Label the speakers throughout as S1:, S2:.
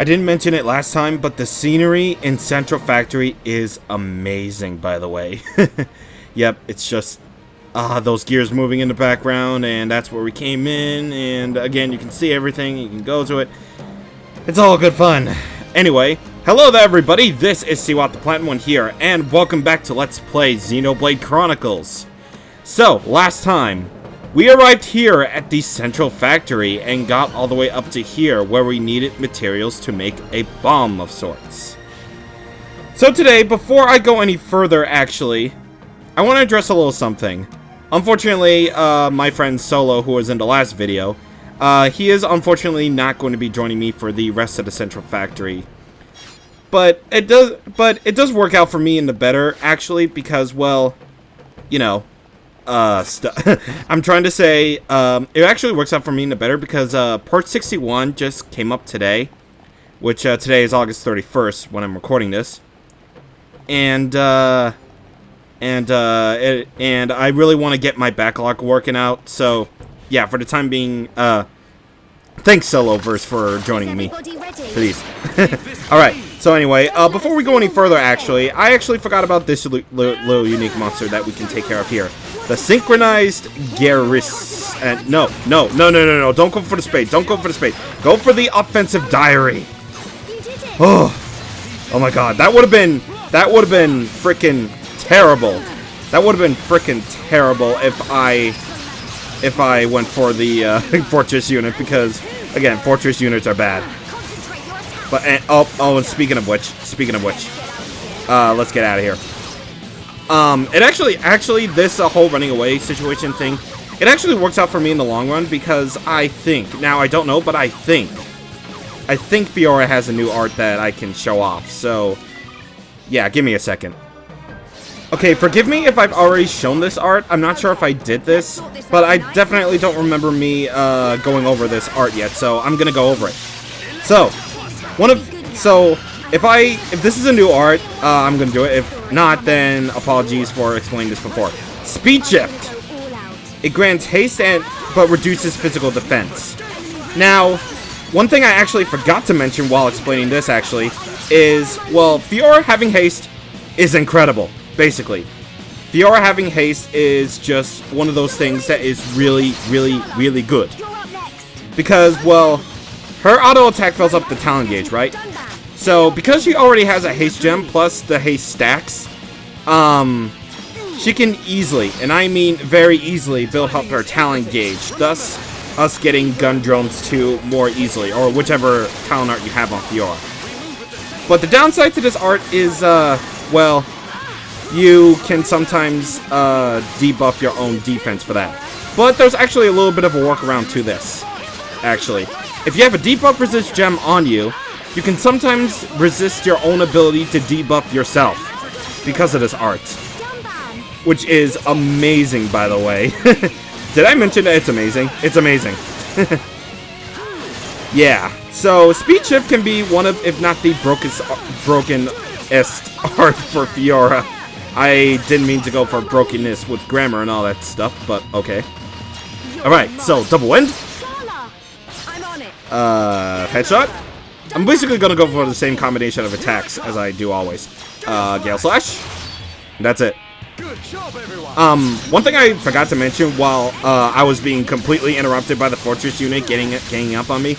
S1: I didn't mention it last time, but the scenery in Central Factory is amazing, by the way. Yep, it's just those gears moving in the background, and that's where we came in, and again, you can see everything, you can go to it. It's all good fun. Anyway, hello there everybody, this is CwapTheNintendin here, and welcome back to Let's Play Xenoblade Chronicles. So, last time, we arrived here at the Central Factory and got all the way up to here where we needed materials to make a bomb of sorts. So today, before I go any further actually, I want to address a little something. Unfortunately, my friend Solo, who was in the last video, he is unfortunately not going to be joining me for the rest of the Central Factory. But it does work out for me in the better, actually, because, well, you know, I'm trying to say, it actually works out for me in the better because, Part 61 just came up today, which, today is August 31st when I'm recording this, and I really want to get my backlog working out, so, yeah, for the time being, thanks, Soloverse, for joining me for these. Alright, so anyway, before we go any further, actually, I actually forgot about this little unique monster that we can take care of here. The synchronized Garrus. And no, don't go for the spade. Don't go for the spade. Go for the offensive diary. Oh my god, that would have been freaking terrible. That would have been freaking terrible if I went for the fortress unit, because again, fortress units are bad. But and speaking of which, let's get out of here. It actually, this whole running away situation thing, it actually works out for me in the long run, because I think, now I don't know, but I think Fiora has a new art that I can show off, so, yeah, give me a second. Okay, forgive me if I've already shown this art, I'm not sure if I did this, but I definitely don't remember me, going over this art yet, so I'm gonna go over it. So, if this is a new art, I'm gonna do it. If not, then apologies for explaining this before. Speed Shift. It grants haste but reduces physical defense. Now, one thing I actually forgot to mention while explaining this actually is, well, Fiora having haste is incredible, basically. Fiora having haste is just one of those things that is really, really, really good. Because, well, her auto attack fills up the talent gauge, right? So, because she already has a haste gem plus the haste stacks, she can easily, and I mean very easily, build up her talent gauge, thus us getting gun drones too more easily, or whichever talent art you have on Fiora. But the downside to this art is, well, you can sometimes debuff your own defense for that. But there's actually a little bit of a workaround to this, actually. If you have a debuff resist gem on you, you can sometimes resist your own ability to debuff yourself because of this art. Which is amazing, by the way. Did I mention that it's amazing? It's amazing. Yeah, so Speed Shift can be one of, if not the brokenest art for Fiora. I didn't mean to go for brokenness with grammar and all that stuff, but okay. Alright, so double wind. Headshot. I'm basically gonna go for the same combination of attacks as I do always. Gale Slash. That's it. One thing I forgot to mention while I was being completely interrupted by the fortress unit ganging up on me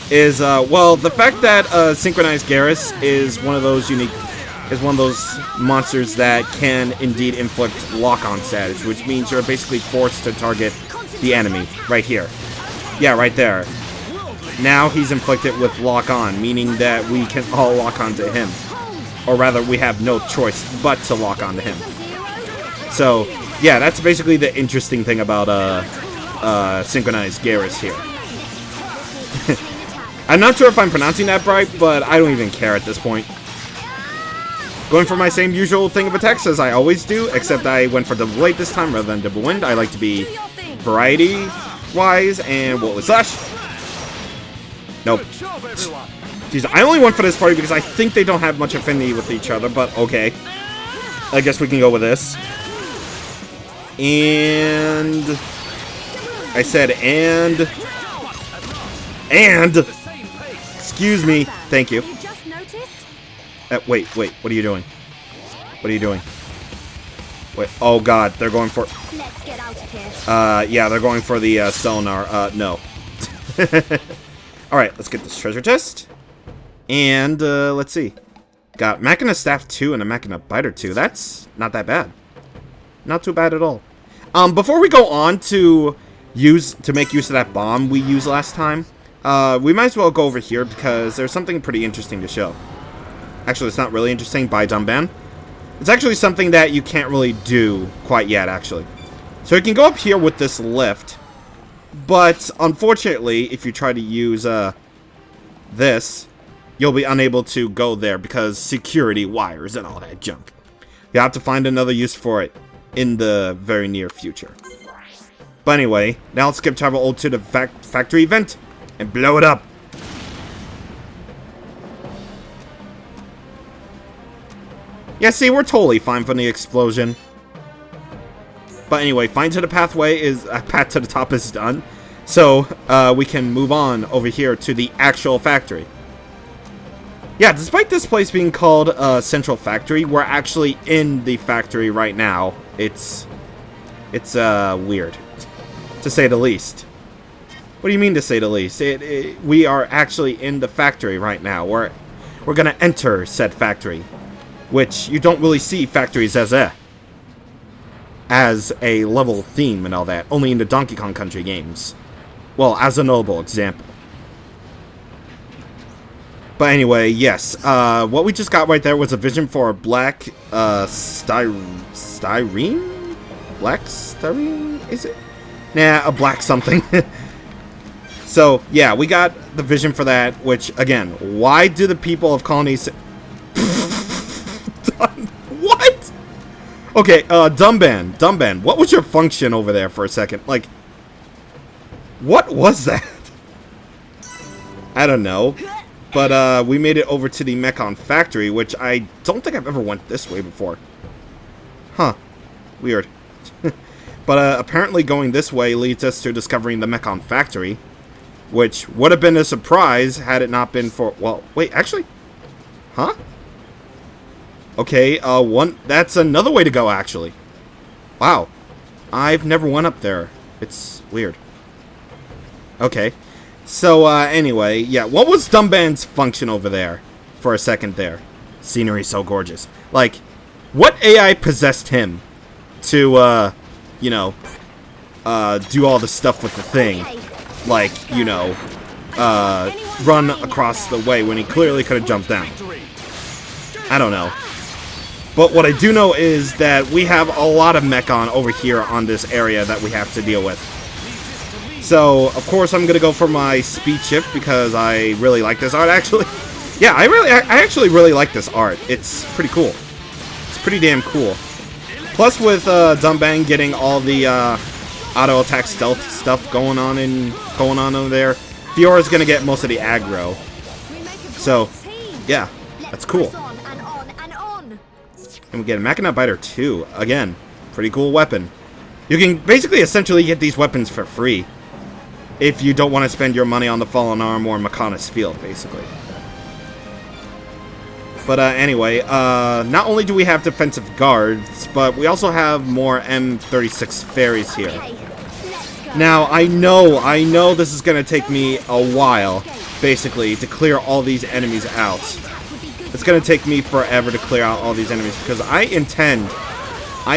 S1: is, well, the fact that synchronized Garrus is one of those monsters that can indeed inflict lock-on status, which means you're basically forced to target the enemy right here. Yeah, right there. Now he's inflicted with lock-on, meaning that we can all lock onto him. Or rather, we have no choice but to lock onto him. So, yeah, that's basically the interesting thing about synchronized Garrus here. I'm not sure if I'm pronouncing that right, but I don't even care at this point. Going for my same usual thing of attacks as I always do, except I went for double blade this time rather than double wind. I like to be variety-wise, and Wolfly Slash. Nope. Jeez, I only went for this party because I think they don't have much affinity with each other, but okay. I guess we can go with this. And... I said and... Excuse me. Thank you.
S2: You just noticed?
S1: Wait. What are you doing? What are you doing? Wait. Oh, God. They're going for...
S2: Let's get out of here.
S1: Yeah, they're going for the sonar. No. Alright, let's get this treasure chest. And, let's see. Got Mechana Staff 2 and a Mechana Biter 2. That's not that bad. Not too bad at all. Before we go on to make use of that bomb we used last time, we might as well go over here because there's something pretty interesting to show. Actually, it's not really interesting. Bye, Dumban. It's actually something that you can't really do quite yet, actually. So you can go up here with this lift, but unfortunately, if you try to use this, you'll be unable to go there because security wires and all that junk. You have to find another use for it in the very near future. But anyway, now let's skip travel to the factory event and blow it up. Yeah, see, we're totally fine from the explosion. But anyway, find to the pathway is path to the top is done, so we can move on over here to the actual factory. Yeah, despite this place being called Central Factory, we're actually in the factory right now. It's weird, to say the least. What do you mean, to say the least? We are actually in the factory right now. We're gonna enter said factory, which you don't really see factories as a level theme and all that. Only in the Donkey Kong Country games. Well, as a notable example. But anyway, yes. What we just got right there was a vision for a black styrene? Black styrene? Is it? Nah, a black something. So, yeah, we got the vision for that, which, again, why do the people of colonies... What? Okay, Dumban, what was your function over there for a second? Like, what was that? I don't know. But, we made it over to the Mechon factory, which I don't think I've ever went this way before. Huh. Weird. But, apparently going this way leads us to discovering the Mechon factory, which would have been a surprise had it not been for... Well, wait, actually? Huh? Okay, that's another way to go, actually. Wow. I've never went up there. It's weird. Okay. So, anyway, yeah, what was Dumban's function over there for a second there? Scenery so gorgeous. Like, what AI possessed him to, you know, do all the stuff with the thing? Like, you know, run across the way when he clearly could have jumped down. I don't know. But what I do know is that we have a lot of Mechon over here on this area that we have to deal with. So, of course, I'm going to go for my speed shift because I really like this art, actually. Yeah, I actually really like this art. It's pretty cool. It's pretty damn cool. Plus, with Dumban getting all the auto attack stealth stuff going on over there, Fiora's going to get most of the aggro. So, yeah, that's cool. And we get a Mechana Biter 2. Again, pretty cool weapon. You can basically essentially get these weapons for free if you don't want to spend your money on the Fallen Arm or Mechonis Field, basically. But anyway, not only do we have defensive guards, but we also have more M36 fairies here. Now, I know this is going to take me a while, basically, to clear all these enemies out. It's going to take me forever to clear out all these enemies, because I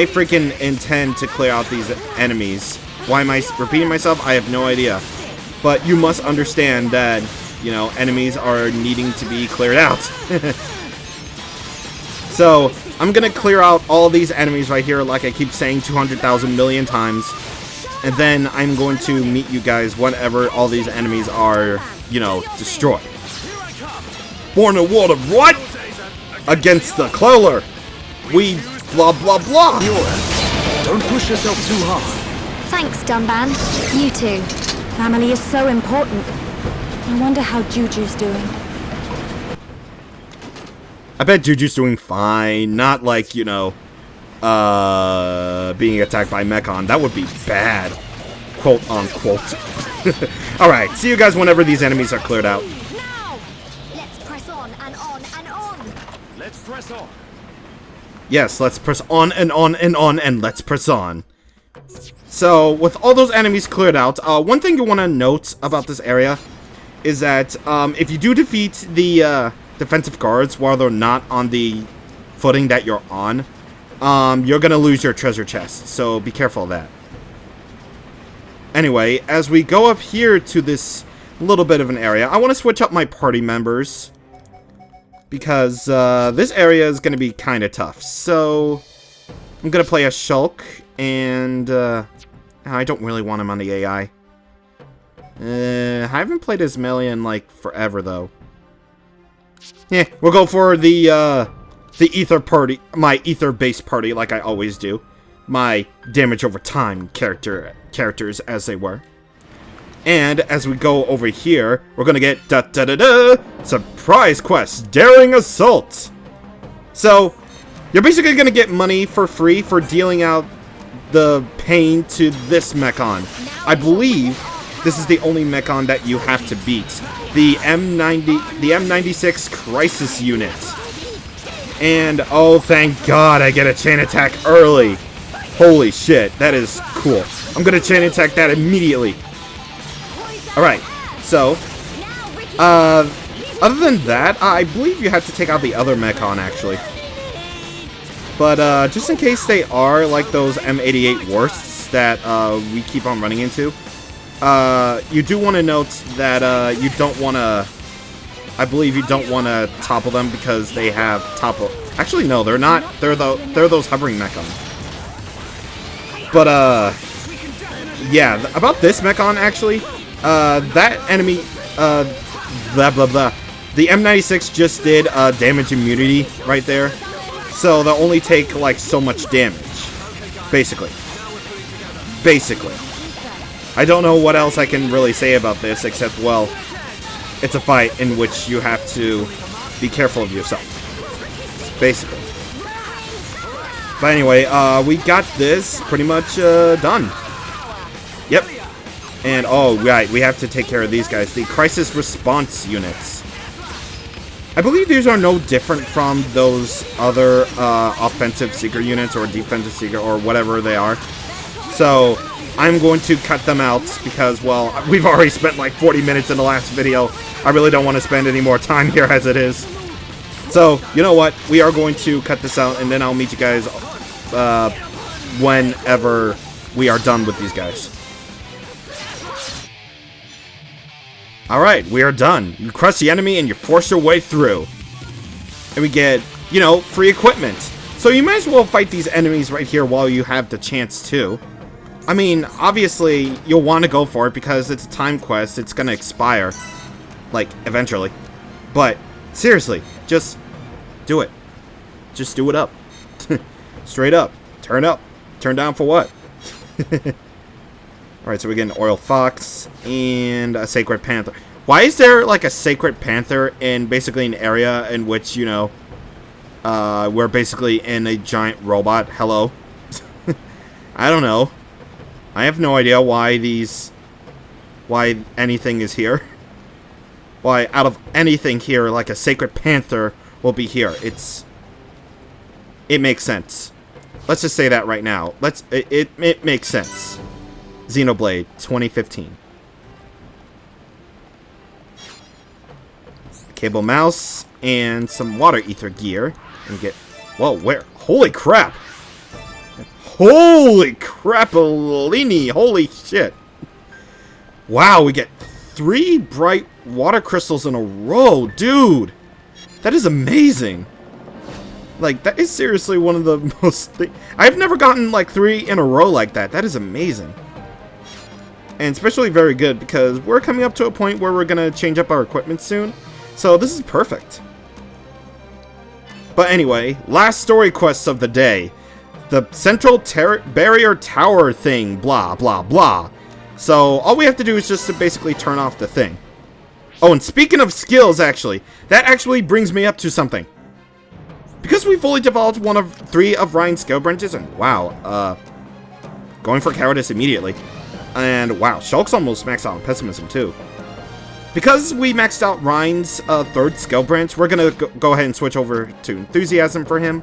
S1: freaking intend to clear out these enemies. Why am I repeating myself? I have no idea. But you must understand that, you know, enemies are needing to be cleared out. So, I'm going to clear out all these enemies right here, like I keep saying 200,000 million times. And then I'm going to meet you guys whenever all these enemies are, you know, destroyed. Born in water, what? Against the Cloller. We blah blah blah.
S3: Don't push yourself too hard.
S2: Thanks, Dumban. You too. Family is so important. I wonder how Juju's doing.
S1: I bet Juju's doing fine. Not like, you know, being attacked by Mechon. That would be bad. Quote unquote. Alright, see you guys whenever these enemies are cleared out.
S2: press on and on and on.
S3: Let's press on.
S1: Yes, let's press on and on and on, and let's press on. So, with all those enemies cleared out, one thing you want to note about this area is that if you do defeat the defensive guards while they're not on the footing that you're on, you're going to lose your treasure chest, so be careful of that. Anyway, as we go up here to this little bit of an area, I want to switch up my party members, because this area is going to be kind of tough. So, I'm going to play as Shulk, and I don't really want him on the AI. I haven't played as Melee in, like, forever, though. Yeah, we'll go for the Ether party, my Ether-based party, like I always do. My damage over time characters, as they were. And as we go over here, we're gonna get surprise quest, daring assault. So you're basically gonna get money for free for dealing out the pain to this Mechon. I believe this is the only Mechon that you have to beat. The M96 Crisis unit. And oh, thank God I get a chain attack early. Holy shit, that is cool. I'm gonna chain attack that immediately. Alright, so, other than that, I believe you have to take out the other Mechon, actually. But, just in case they are, like those M88 worsts that, we keep on running into, you do want to note that, you don't want to, I believe you don't want to topple them because they have topple. Actually, no, they're not. They're those hovering Mechon. But, yeah, about this Mechon, actually, that enemy, blah, blah, blah. The M96 just did, damage immunity right there. So they'll only take, like, so much damage. Basically. I don't know what else I can really say about this, except, well, it's a fight in which you have to be careful of yourself. Basically. But anyway, we got this pretty much, done. Yep. And, oh, right, we have to take care of these guys. The crisis response units. I believe these are no different from those other offensive seeker units or defensive seeker or whatever they are. So, I'm going to cut them out because, well, we've already spent like 40 minutes in the last video. I really don't want to spend any more time here as it is. So, you know what? We are going to cut this out and then I'll meet you guys whenever we are done with these guys. Alright, we are done. You crush the enemy and you force your way through. And we get, you know, free equipment. So you might as well fight these enemies right here while you have the chance to. I mean, obviously, you'll want to go for it because it's a time quest. It's going to expire. Like, eventually. But, seriously, just do it. Just do it up. Straight up. Turn up. Turn down for what? Alright, so we get an Oil Fox and a Sacred Panther. Why is there, like, a Sacred Panther in basically an area in which, you know, we're basically in a giant robot? Hello? I don't know. I have no idea why anything is here. Why, out of anything here, like a Sacred Panther will be here. It makes sense. Let's just say that right now. It makes sense. Xenoblade 2015. Cable mouse and some water ether gear and get. Whoa, where? Holy crap! Holy crapalini! Holy shit! Wow, we get 3 bright water crystals in a row, dude. That is amazing. Like, that is seriously one of the most. I've never gotten like 3 in a row like that. That is amazing. And especially very good because we're coming up to a point where we're going to change up our equipment soon. So this is perfect. But anyway, last story quests of the day. The Central Barrier Tower thing, blah, blah, blah. So all we have to do is just to basically turn off the thing. Oh, and speaking of skills, actually, that actually brings me up to something. Because we fully developed one of 3 of Ryan's skill branches, and wow, going for cowardice immediately. And wow, Shulk's almost maxed out on pessimism too. Because we maxed out Ryan's third skill branch, we're gonna go ahead and switch over to Enthusiasm for him.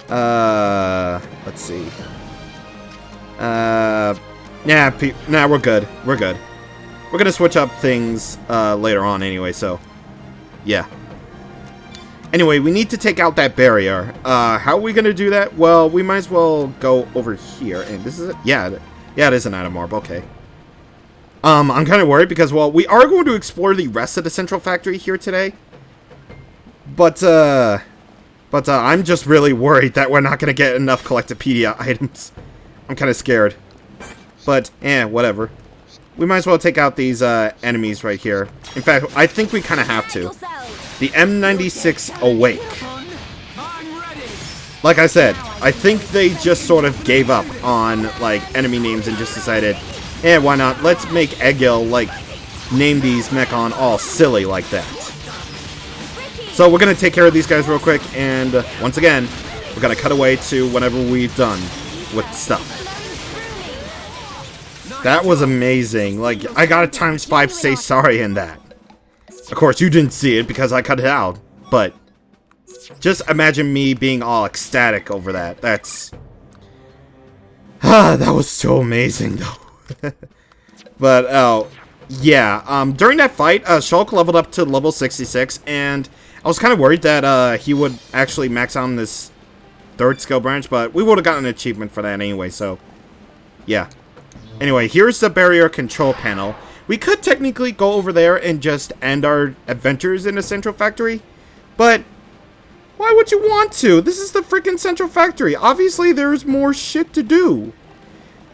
S1: Let's see. Nah, we're good. We're good. We're gonna switch up things later on anyway, so yeah. Anyway, we need to take out that barrier. How are we gonna do that? Well, we might as well go over here, and this is it. Yeah, it is an item orb. Okay. I'm kind of worried because, well, we are going to explore the rest of the Central Factory here today. But I'm just really worried that we're not going to get enough Collectopedia items. I'm kind of scared. But, whatever. We might as well take out these enemies right here. In fact, I think we kind of have to. The M96 Awake. Like I said, I think they just sort of gave up on, like, enemy names and just decided, why not? Let's make Egil, like, name these Mechon all silly like that. So we're going to take care of these guys real quick, and once again, we're going to cut away to whenever we've done with stuff. That was amazing. Like, I got a ×5 say sorry in that. Of course, you didn't see it because I cut it out, but just imagine me being all ecstatic over that. That's... that was so amazing, though. But, yeah, during that fight, Shulk leveled up to level 66, and I was kind of worried that, he would actually max out on this third skill branch, but we would have gotten an achievement for that anyway, so, yeah. Anyway, here's the barrier control panel. We could technically go over there and just end our adventures in the Central Factory, but why would you want to? This is the freaking Central Factory. Obviously, there's more shit to do.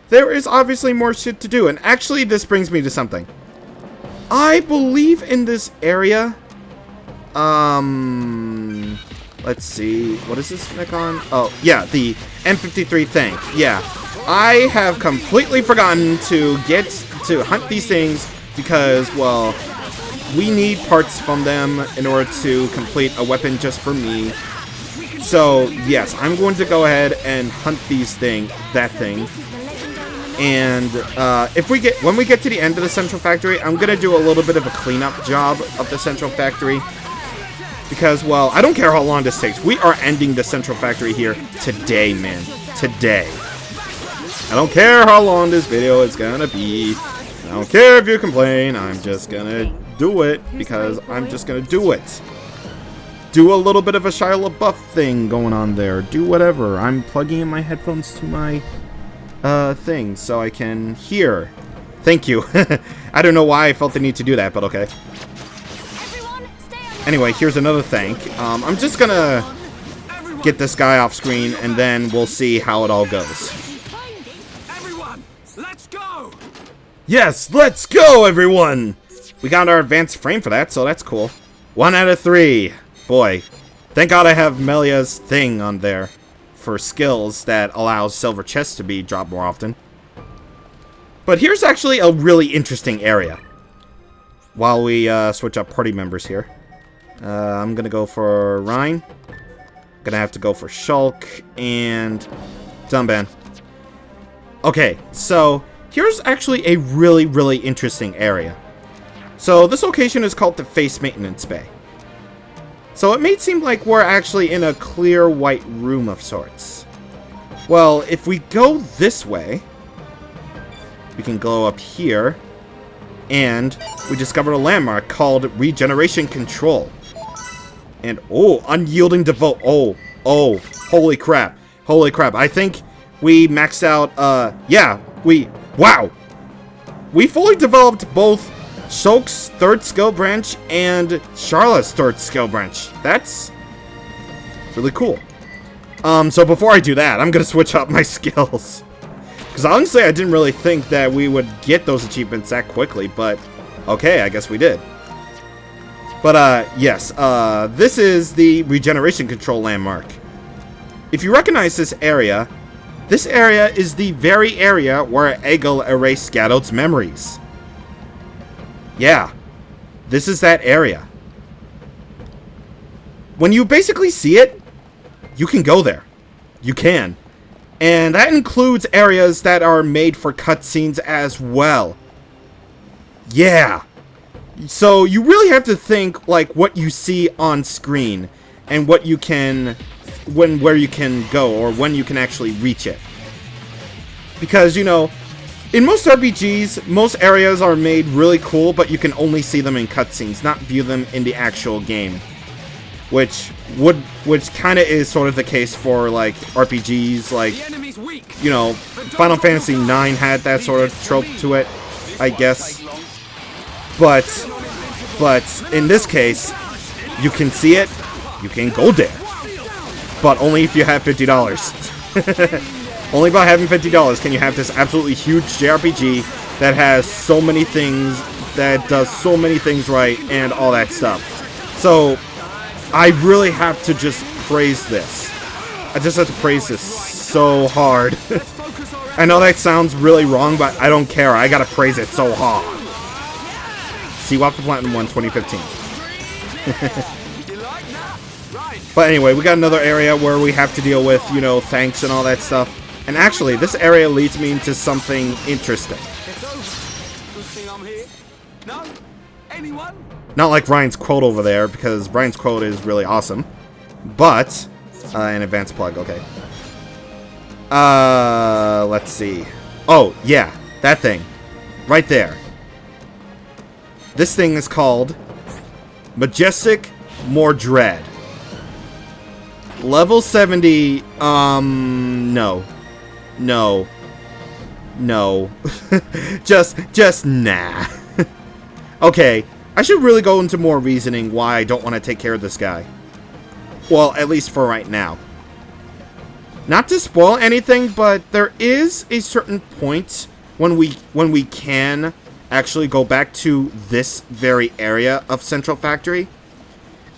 S1: There is obviously more shit to do, and actually this brings me to something. I believe in this area, let's see, what is this Mechon? Oh, yeah, the M53 tank, yeah. I have completely forgotten to hunt these things because, well, we need parts from them in order to complete a weapon just for me. So, yes, I'm going to go ahead and hunt that thing. And when we get to the end of the Central Factory, I'm gonna do a little bit of a cleanup job of the Central Factory. Because, well, I don't care how long this takes. We are ending the Central Factory here today, man. Today. I don't care how long this video is gonna be. I don't care if you complain. I'm just gonna do it because I'm just gonna do it. Do a little bit of a Shia LaBeouf thing going on there. Do whatever. I'm plugging in my headphones to my thing so I can hear. Thank you. I don't know why I felt the need to do that, but okay. Anyway, here's another thank. I'm just gonna get this guy off screen and then we'll see how it all goes.
S3: Everyone, let's go.
S1: Yes, let's go, everyone! We got our advanced frame for that, so that's cool. 1 out of 3. Boy, thank God I have Melia's thing on there for skills that allows silver chests to be dropped more often. But here's actually a really interesting area. While we switch up party members here. I'm gonna go for Ryan. Gonna have to go for Shulk and Dunban. Okay, so here's actually a really, really interesting area. So this location is called the Face Maintenance Bay. So it may seem like we're actually in a clear white room of sorts. Well, if we go this way, we can go up here, and we discovered a landmark called Regeneration Control. And, oh, Unyielding Devote. Oh, holy crap. Holy crap. I think we maxed out, wow. We fully developed both Shulk's third skill branch and Charlotte's third skill branch. That's really cool. So before I do that, I'm gonna switch up my skills. Because honestly, I didn't really think that we would get those achievements that quickly, but okay, I guess we did. But, yes, this is the Regeneration Control landmark. If you recognize this area is the very area where Egil erased Gadot's memories. Yeah, this is that area. When you basically see it, you can go there. You can. And that includes areas that are made for cutscenes as well. Yeah. So you really have to think like what you see on screen and what you can, where you can go or when you can actually reach it. Because, you know, in most RPGs, most areas are made really cool, but you can only see them in cutscenes, not view them in the actual game. Which kind of is sort of the case for, like, RPGs, like, you know, Final Fantasy IX had that sort of trope to it, I guess. But in this case, you can see it, you can go there. But only if you have $50. Only by having $50 can you have this absolutely huge JRPG that has so many things, that does so many things right, and all that stuff. So, I really have to just praise this. I just have to praise this so hard. I know that sounds really wrong, but I don't care. I gotta praise it so hard. CwapTheNintendin 1 2015. But anyway, we got another area where we have to deal with, you know, thanks and all that stuff. And actually, this area leads me into something interesting. Not like Ryan's quote over there, because Brian's quote is really awesome. But, an advanced plug, okay. Let's see. Oh, yeah, that thing. Right there. This thing is called Majestic Mordred. Level 70, no. No. No. just nah. Okay, I should really go into more reasoning why I don't want to take care of this guy. Well, at least for right now. Not to spoil anything, but there is a certain point when we can actually go back to this very area of Central Factory.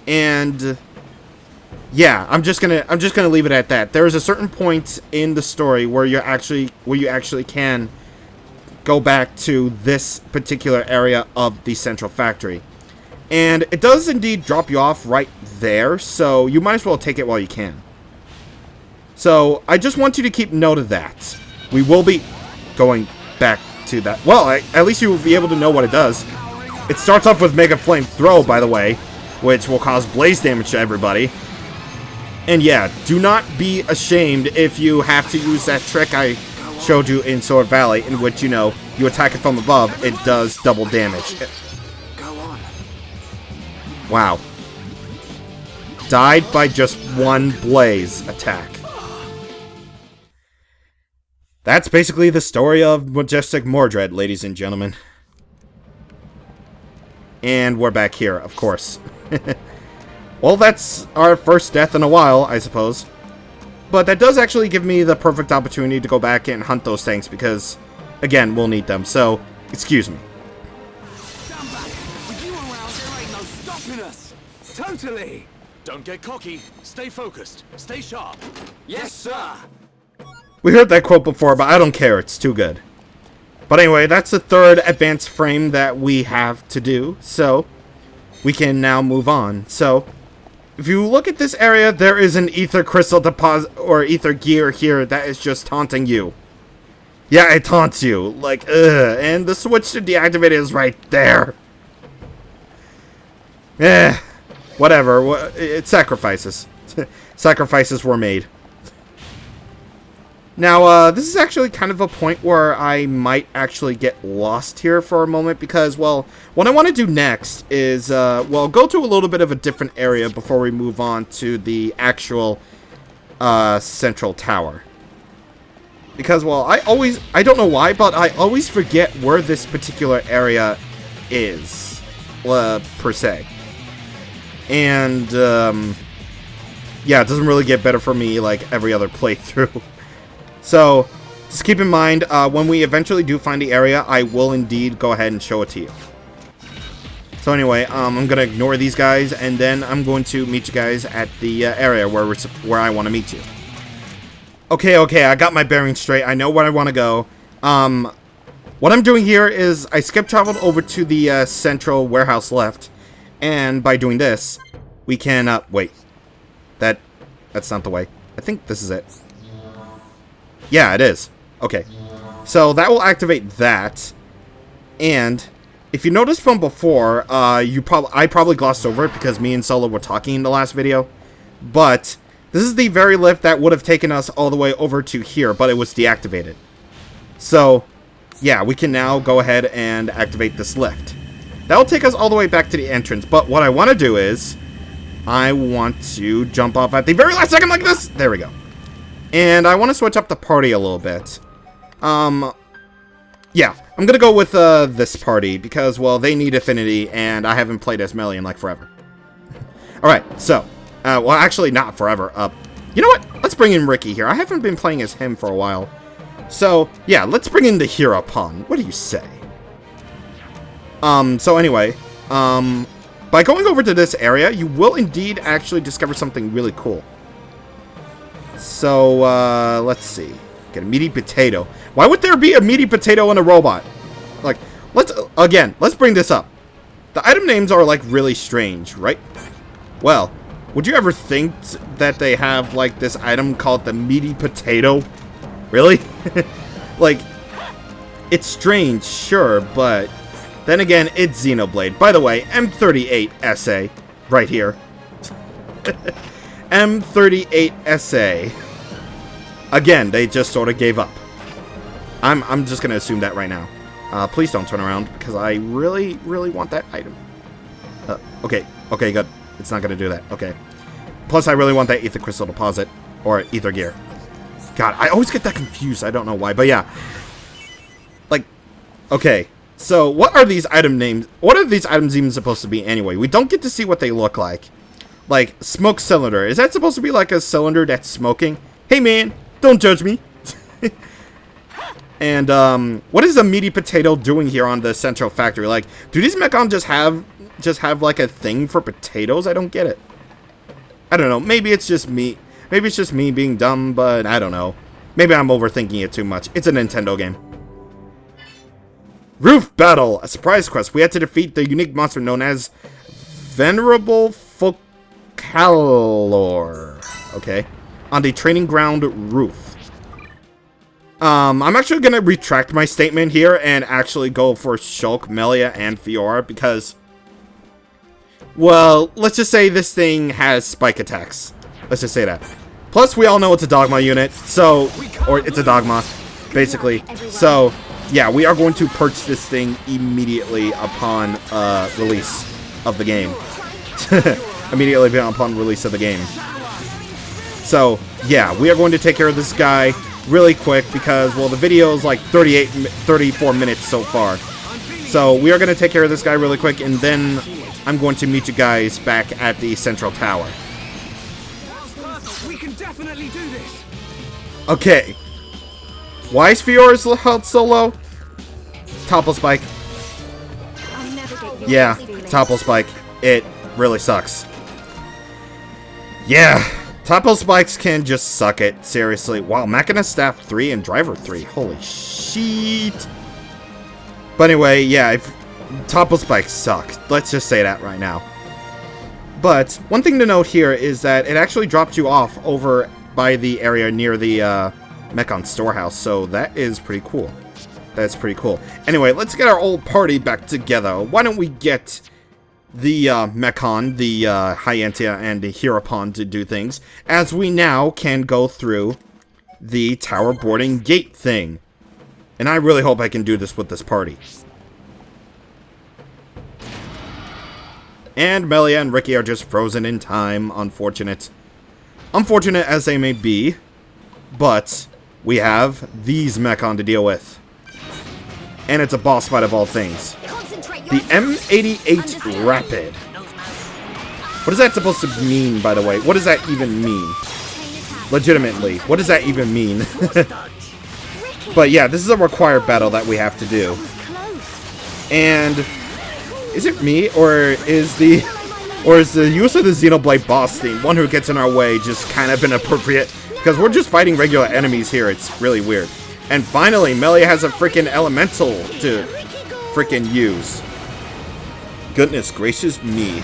S1: And yeah, I'm just gonna leave it at that. There is a certain point in the story where you actually can go back to this particular area of the Central Factory, and it does indeed drop you off right there. So you might as well take it while you can. So I just want you to keep note of that. We will be going back to that. Well, at least you will be able to know what it does. It starts off with Mega Flame Throw, by the way, which will cause blaze damage to everybody. And yeah, do not be ashamed if you have to use that trick I showed you in Sword Valley, in which, you know, you attack it from above, it does double damage.
S3: Go on.
S1: Wow. Died by just one blaze attack. That's basically the story of Majestic Mordred, ladies and gentlemen. And we're back here, of course. Well, that's our first death in a while, I suppose. But that does actually give me the perfect opportunity to go back and hunt those things, because, again, we'll need them. So, excuse me.
S3: Stand back. With you around, there ain't no stopping us. Totally.
S4: Don't get cocky. Stay focused. Stay sharp.
S3: Yes, sir.
S1: We heard that quote before, but I don't care. It's too good. But anyway, that's the third advanced frame that we have to do. So, we can now move on. So, if you look at this area, there is an ether crystal deposit or ether gear here that is just taunting you. Yeah, it taunts you. Like, ugh. And the switch to deactivate it is right there. Whatever. It's sacrifices. Sacrifices were made. Now, this is actually kind of a point where I might actually get lost here for a moment, because, well, what I want to do next is, well, go to a little bit of a different area before we move on to the actual, central tower. Because, well, I don't know why, but I always forget where this particular area is, per se. And, yeah, it doesn't really get better for me like every other playthrough. So, just keep in mind, when we eventually do find the area, I will indeed go ahead and show it to you. So anyway, I'm going to ignore these guys, and then I'm going to meet you guys at the area where I want to meet you. Okay, I got my bearings straight. I know where I want to go. What I'm doing here is I skip traveled over to the central warehouse left, and by doing this, we can, wait. That's not the way. I think this is it. Yeah, it is. Okay. So that will activate that. And if you noticed from before, I probably glossed over it because me and Solo were talking in the last video. But this is the very lift that would have taken us all the way over to here, but it was deactivated. So, yeah, we can now go ahead and activate this lift. That'll take us all the way back to the entrance, but what I want to do is, I want to jump off at the very last second like this! There we go. And I want to switch up the party a little bit. Yeah, I'm gonna go with this party, because, well, they need affinity, and I haven't played as Melee in, like, forever. Alright, so, well, actually, not forever. You know what? Let's bring in Ricky here. I haven't been playing as him for a while. So, yeah, let's bring in the Heropon. What do you say? So anyway, by going over to this area, you will indeed actually discover something really cool. So, let's see. Get a meaty potato. Why would there be a meaty potato in a robot? Like, let's bring this up. The item names are, like, really strange, right? Well, would you ever think that they have, like, this item called the meaty potato? Really? Like, it's strange, sure, but then again, it's Xenoblade. By the way, M38 SA, right here. M38 SA. Again, they just sort of gave up. I'm just gonna assume that right now. Please don't turn around, because I really, really want that item. Okay, good. It's not gonna do that. Okay. Plus, I really want that Ether Crystal Deposit, or Ether Gear. God, I always get that confused. I don't know why, but yeah. Like, okay. So, what are these item names? What are these items even supposed to be anyway? We don't get to see what they look like. Like, smoke cylinder. Is that supposed to be like a cylinder that's smoking? Hey, man, don't judge me. And, what is a meaty potato doing here on the Central Factory? Like, do these Mechon just have like a thing for potatoes? I don't get it. I don't know. Maybe it's just me. Maybe it's just me being dumb, but I don't know. Maybe I'm overthinking it too much. It's a Nintendo game. Roof Battle! A surprise quest. We had to defeat the unique monster known as Venerable Focalor. Okay. On the training ground roof. I'm actually going to retract my statement here and actually go for Shulk, Melia, and Fiora because, well, let's just say this thing has spike attacks. Let's just say that. Plus, we all know it's a Dogma unit, so, or it's a Dogma, basically. So, yeah, we are going to perch this thing immediately upon release of the game. Immediately upon release of the game. So, yeah, we are going to take care of this guy really quick because, well, the video is like 34 minutes so far. So, we are going to take care of this guy really quick, and then I'm going to meet you guys back at the Central Tower.
S3: We can definitely do this.
S1: Okay. Why is Fiora's health so low? Topple Spike. Yeah, Topple Spike. It really sucks. Yeah, Topple Spikes can just suck it. Seriously. Wow, Mechonis Staff 3 and Driver 3. Holy shit. But anyway, yeah, Topple Spikes suck. Let's just say that right now. But one thing to note here is that it actually dropped you off over by the area near the Mechon storehouse, so that is pretty cool. That's pretty cool. Anyway, let's get our old party back together. Why don't we get the Mechon, the Hyantia, and the Heropon to do things, as we now can go through the tower boarding gate thing. And I really hope I can do this with this party. And Melia and Ricky are just frozen in time. Unfortunate. Unfortunate as they may be. But we have these Mechon to deal with. And it's a boss fight of all things. The M88 Rapid. What is that supposed to mean, by the way? What does that even mean? Legitimately, what does that even mean? But yeah, this is a required battle that we have to do. And is it me, or is the use of the Xenoblade boss theme, one who gets in our way, just kind of inappropriate? Because we're just fighting regular enemies here. It's really weird. And finally, Melia has a freaking elemental to freaking use. Goodness gracious me.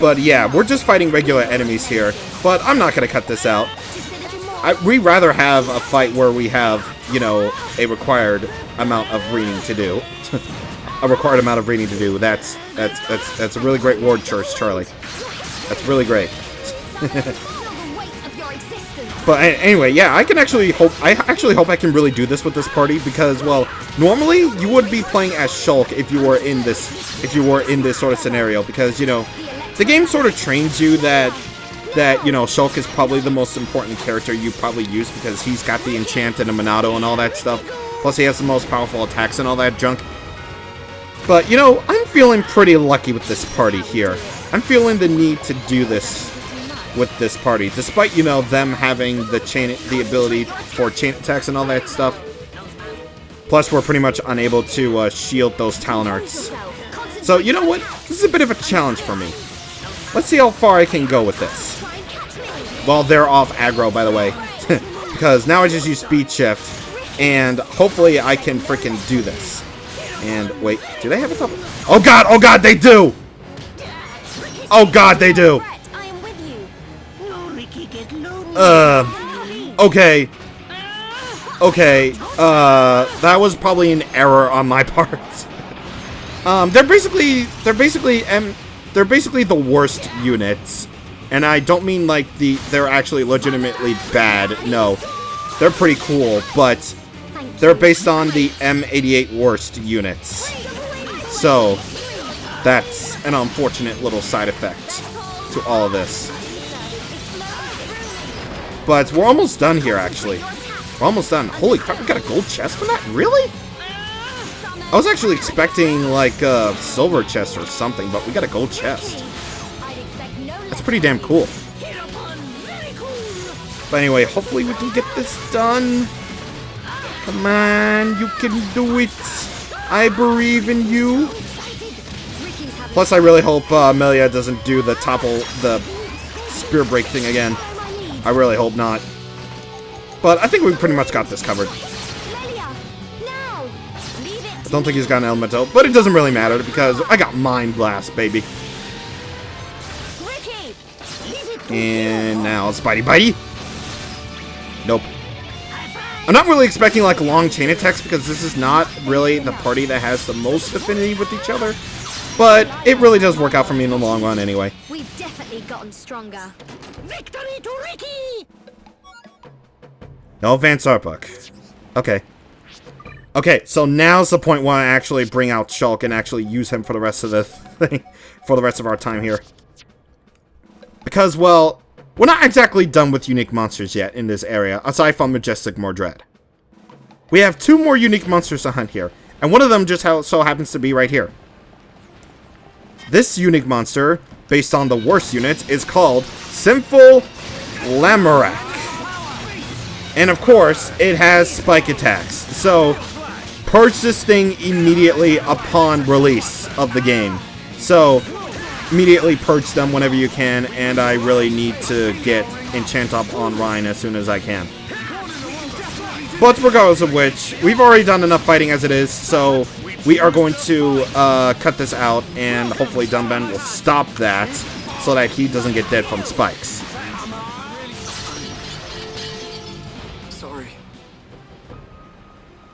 S1: But yeah, we're just fighting regular enemies here. But I'm not going to cut this out. We'd rather have a fight where we have, you know, a required amount of reading to do. A required amount of reading to do. That's a really great word choice, Charlie. That's really great. But anyway, yeah, I actually hope I can really do this with this party because, well, normally you would be playing as Shulk if you were in this sort of scenario, because, you know, the game sort of trains you that you know, Shulk is probably the most important character you probably use because he's got the enchant and the Monado and all that stuff. Plus he has the most powerful attacks and all that junk. But, you know, I'm feeling pretty lucky with this party here. I'm feeling the need to do this with this party, despite, you know, them having the ability for chain attacks and all that stuff. Plus, we're pretty much unable to shield those talent arts. So, you know what? This is a bit of a challenge for me. Let's see how far I can go with this. Well, they're off aggro, by the way. Because now I just use speed shift, and hopefully I can freaking do this. And, wait, do they have a top? Oh god, they do! Oh god, they do! Okay. Okay, that was probably an error on my part. They're basically the worst units. And I don't mean like they're actually legitimately bad. No. They're pretty cool, but they're based on the M88 worst units. So, that's an unfortunate little side effect to all of this. But we're almost done here, actually. We're almost done. Holy crap, we got a gold chest for that? Really? I was actually expecting, like, a silver chest or something, but we got a gold chest. That's pretty damn cool. But anyway, hopefully we can get this done. Come on, you can do it. I believe in you. Plus, I really hope Melia doesn't do the spear break thing again. I really hope not. But I think we pretty much got this covered. I don't think he's got an elemental, but it doesn't really matter because I got Mind Blast, baby. And now Spidey Bitey. Nope. I'm not really expecting like long chain attacks because this is not really the party that has the most affinity with each other. But it really does work out for me in the long run anyway.
S2: We've definitely gotten stronger. Victory to Ricky!
S1: No advanced art book. Okay. Okay, so now's the point where I actually bring out Shulk and actually use him for the rest of the thing, for the rest of our time here. Because, well, we're not exactly done with unique monsters yet in this area, aside from Majestic Mordred. We have 2 more unique monsters to hunt here, and one of them just so happens to be right here. This unique monster, based on the worst unit, is called Sinful Lamorak. And of course, it has spike attacks, so purge this thing immediately upon release of the game. So, immediately purge them whenever you can, and I really need to get enchant up on Ryan as soon as I can. But regardless of which, we've already done enough fighting as it is, so we are going to cut this out, and hopefully Dunban will stop that so that he doesn't get dead from spikes.
S3: Sorry.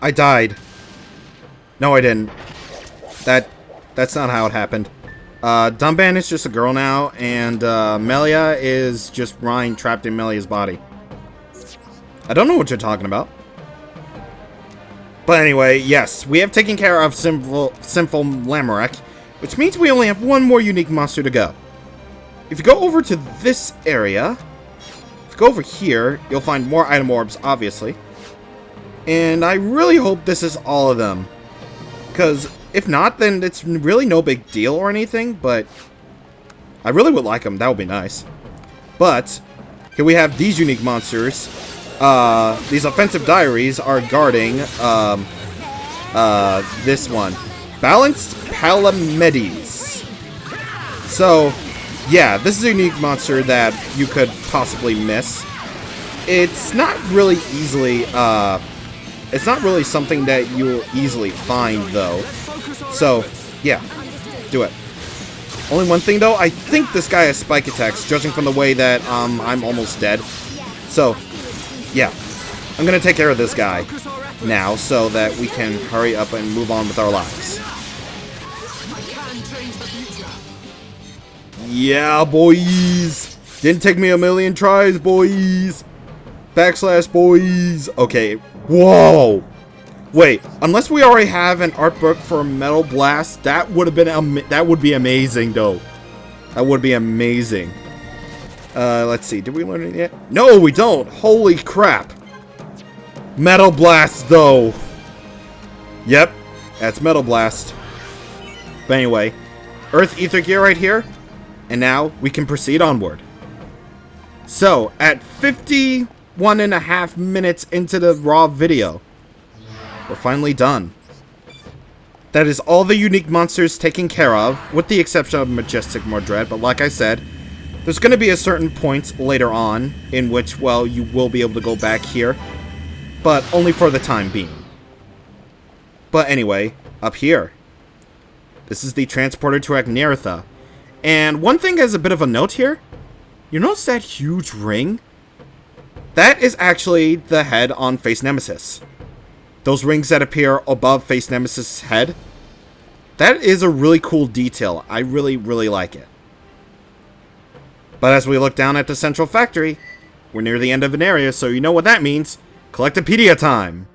S1: I died. No, I didn't. That's not how it happened. Dunban is just a girl now, and Melia is just Ryan trapped in Melia's body. I don't know what you're talking about. But anyway, yes, we have taken care of Sinful Lamorak, which means we only have 1 more unique monster to go. If you go over to this area, if you go over here, you'll find more item orbs, obviously. And I really hope this is all of them. Because if not, then it's really no big deal or anything, but I really would like them. That would be nice. But here we have these unique monsters. These offensive diaries are guarding this one. Balanced Palamedes. So, yeah, this is a unique monster that you could possibly miss. It's not really easily, it's not really something that you'll easily find, though. So, yeah, do it. Only one thing, though, I think this guy has spike attacks, judging from the way that I'm almost dead. So, yeah, I'm gonna take care of this guy. now so that we can hurry up and move on with our lives. Yeah, boys! Didn't take me a million tries, boys! Backslash, boys! Okay, whoa! Wait, unless we already have an art book for Metal Blast, that would have been that would be amazing, though. That would be amazing. Let's see. Did we learn it yet? No, we don't. Holy crap. Metal Blast, though. Yep, that's Metal Blast. But anyway, Earth Ether Gear right here. And now we can proceed onward. So, at 51.5 minutes into the raw video, we're finally done. That is all the unique monsters taken care of, with the exception of Majestic Mordred, but like I said, there's going to be a certain point later on in which, well, you will be able to go back here, but only for the time being. But anyway, up here, this is the transporter to Agneritha. And one thing as a bit of a note here, you notice that huge ring? That is actually the head on Face Nemesis. Those rings that appear above Face Nemesis' head, that is a really cool detail. I really, really like it. But as we look down at the central factory, we're near the end of an area, so you know what that means. Collectopedia time!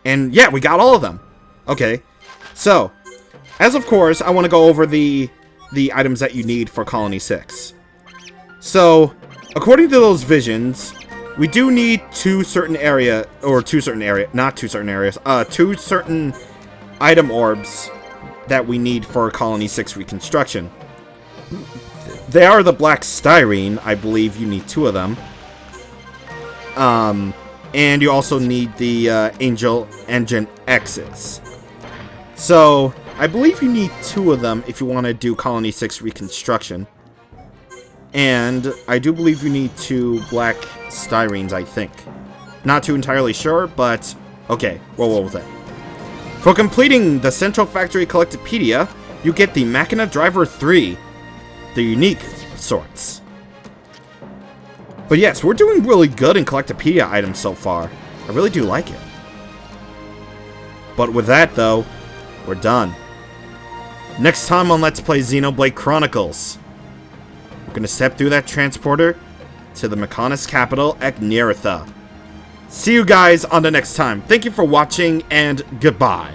S1: And yeah, we got all of them. Okay, so, as of course, I want to go over the items that you need for Colony 6. So, according to those visions, we do need two certain item orbs that we need for Colony 6 reconstruction. They are the black styrene. I believe you need 2 of them. And you also need the Angel Engine X's. So, I believe you need 2 of them if you want to do Colony 6 reconstruction. And I do believe you need 2 black styrenes, I think. Not too entirely sure, but okay, we'll roll with it. For completing the Central Factory Collectopedia, you get the Machina Driver 3, the unique sorts. But yes, we're doing really good in Collectopedia items so far. I really do like it. But with that, though, we're done. Next time on Let's Play Xenoblade Chronicles, we're going to step through that transporter to the Mechonis capital, Agneritha. See you guys on the next time. Thank you for watching, and goodbye.